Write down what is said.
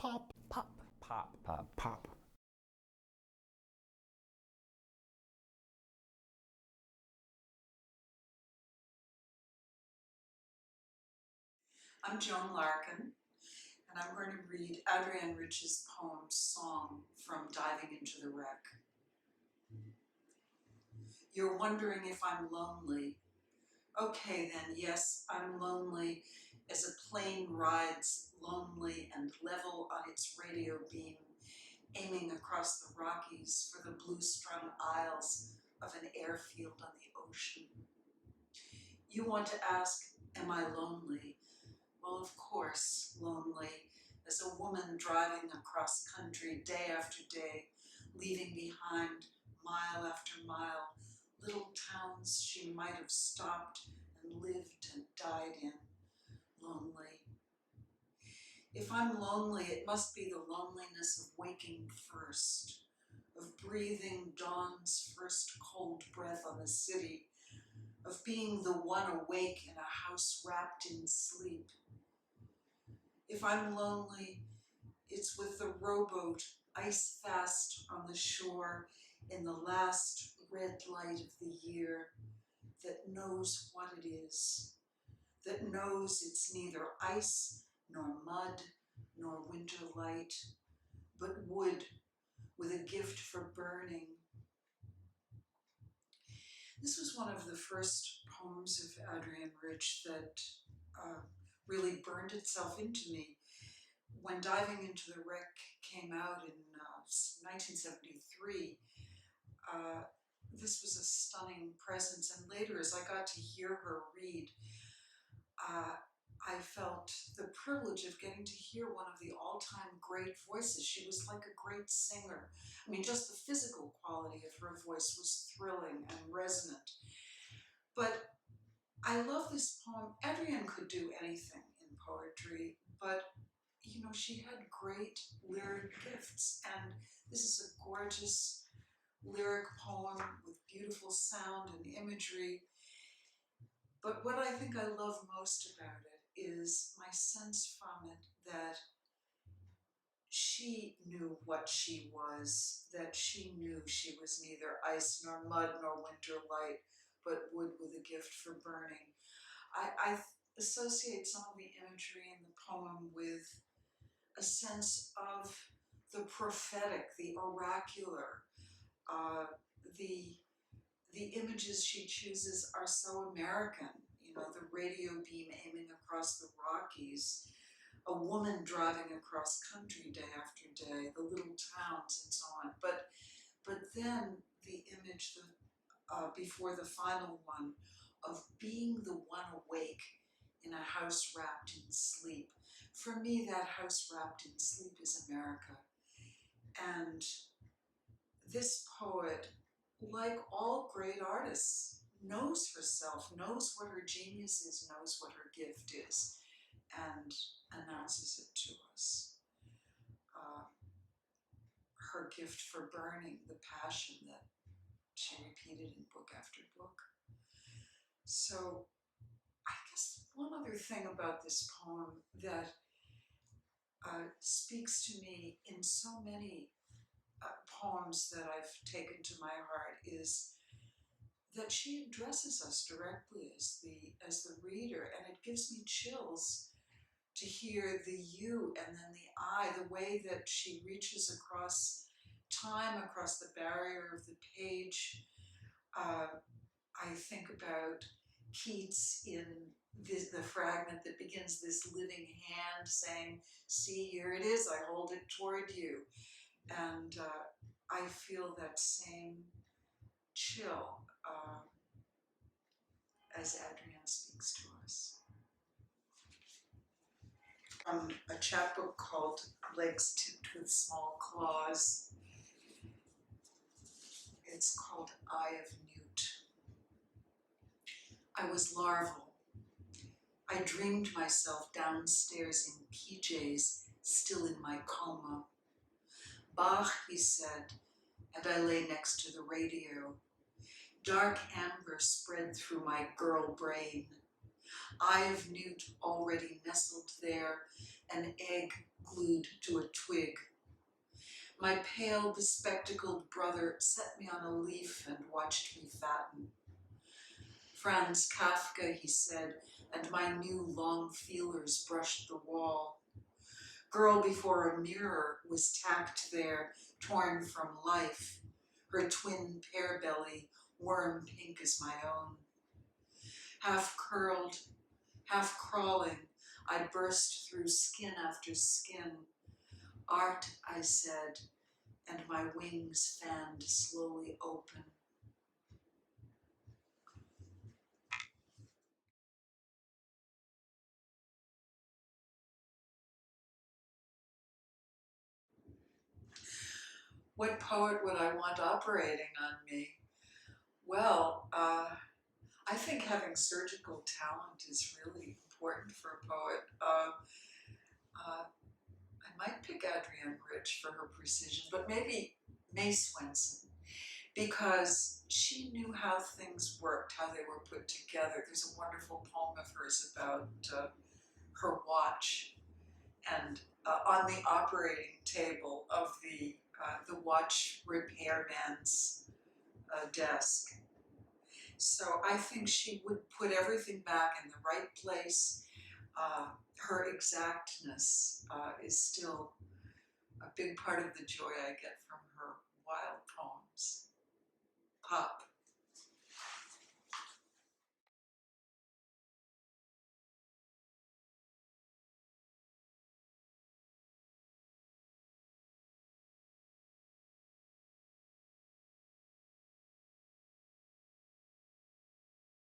Pop. Pop. Pop. Pop. Pop. I'm Joan Larkin, and I'm going to read Adrienne Rich's poem, Song, from Diving into the Wreck. You're wondering if I'm lonely. Okay then, yes, I'm lonely as a plane rides lonely and level on its radio beam, aiming across the Rockies for the blue-strung isles of an airfield on the ocean. You want to ask, am I lonely? Well, of course, lonely as a woman driving across country day after day, leaving behind mile after mile little towns she might have stopped and lived and died in. Lonely. If I'm lonely, it must be the loneliness of waking first, of breathing dawn's first cold breath on the city, of being the one awake in a house wrapped in sleep. If I'm lonely, it's with the rowboat ice fast on the shore in the last red light of the year that knows what it is, that knows it's neither ice nor mud nor winter light, but wood with a gift for burning. This was one of the first poems of Adrienne Rich that really burned itself into me. When Diving into the Wreck came out in 1973, this was a stunning presence. And later, as I got to hear her read, I felt the privilege of getting to hear one of the all-time great voices. She was like a great singer. I mean, just the physical quality of her voice was thrilling and resonant. But I love this poem. Adrienne could do anything in poetry, but you know, she had great lyric gifts, and this is a gorgeous lyric poem with beautiful sound and imagery. But what I think I love most about it is my sense from it that she knew what she was, that she knew she was neither ice nor mud nor winter light, but wood with a gift for burning. I associate some of the imagery in the poem with a sense of the prophetic, the oracular. The images she chooses are so American. You know, the radio beam aiming across the Rockies, a woman driving across country day after day, the little towns and so on. But then the image before the final one of being the one awake in a house wrapped in sleep. For me, that house wrapped in sleep is America. And this poet, like all great artists, knows herself, knows what her genius is, knows what her gift is, and announces it to us. Her gift for burning, the passion that she repeated in book after book. So I guess one other thing about this poem that speaks to me in so many poems that I've taken to my heart is that she addresses us directly as the reader, and it gives me chills to hear the you and then the I, the way that she reaches across time, across the barrier of the page. I think about Keats in the fragment that begins this living hand saying, see, here it is, I hold it toward you. And I feel that same chill as Adrienne speaks to us. From a chapbook called Legs Tipped with Small Claws. It's called Eye of Newt. I was larval. I dreamed myself downstairs in PJs, still in my coma. Bach, he said, and I lay next to the radio. Dark amber spread through my girl brain. eye of newt already nestled there, an egg glued to a twig. My pale, bespectacled brother set me on a leaf and watched me fatten. Franz Kafka, he said, and my new long feelers brushed the wall. Girl before a mirror was tacked there, torn from life, her twin pear belly, worm pink as my own. Half curled, half crawling, I burst through skin after skin. Art, I said, and my wings fanned slowly open. What poet would I want operating on me? Well, I think having surgical talent is really important for a poet. I might pick Adrienne Rich for her precision, but maybe Mae Swenson, because she knew how things worked, how they were put together. There's a wonderful poem of hers about her watch, and on the operating table of the watch repairman's desk. So I think she would put everything back in the right place. Her exactness is still a big part of the joy I get from her wild poems. Pop.